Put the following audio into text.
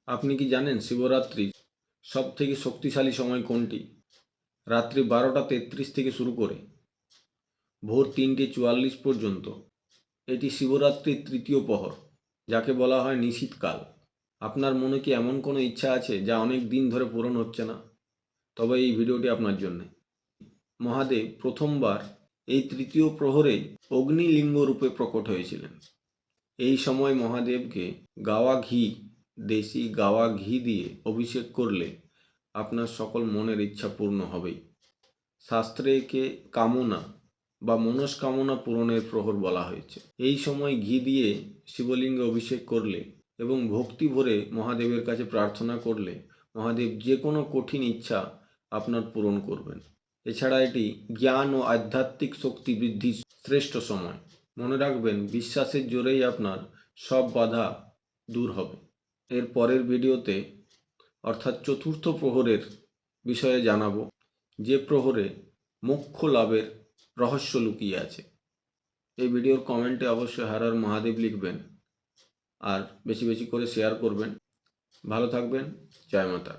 আপনি কি জানেন শিবরাত্রির সবথেকে শক্তিশালী সময় কোনটি? রাত্রি 12টা 33 থেকে শুরু করে ভোর 3টে 44 পর্যন্ত। এটি শিবরাত্রির তৃতীয় প্রহর, যাকে বলা হয় নিশীথকাল। আপনার মনে কি এমন কোনো ইচ্ছা আছে যা অনেক দিন ধরে পূরণ হচ্ছে না? তবে এই ভিডিওটি আপনার জন্যে। মহাদেব প্রথমবার এই তৃতীয় প্রহরে অগ্নিলিঙ্গ রূপে প্রকট হয়েছিলেন। এই সময় মহাদেবকে দেশি গাওয়া ঘি দিয়ে অভিষেক করলে আপনার সকল মনের ইচ্ছা পূর্ণ হবেই। শাস্ত্রে একে কামনা বা মনস্কামনা পূরণের প্রহর বলা হয়েছে। এই সময় ঘি দিয়ে শিবলিঙ্গে অভিষেক করলে এবং ভক্তি ভরে মহাদেবের কাছে প্রার্থনা করলে মহাদেব যে কোনো কঠিন ইচ্ছা আপনার পূরণ করবেন। এছাড়া এটি জ্ঞান ও আধ্যাত্মিক শক্তি বৃদ্ধির শ্রেষ্ঠ সময়। মনে রাখবেন, বিশ্বাসের জোরেই আপনার সব বাধা দূর হবে। এর পরের ভিডিওতে অর্থাৎ চতুর্থ প্রহরের বিষয়ে জানাবো, যে প্রহরে মোক্ষ লাভের রহস্য লুকিয়ে আছে। এই ভিডিওর কমেন্টে অবশ্যই হর হর মহাদেব লিখবেন আর বেশি বেশি করে শেয়ার করবেন। ভালো থাকবেন। জয় মাতা।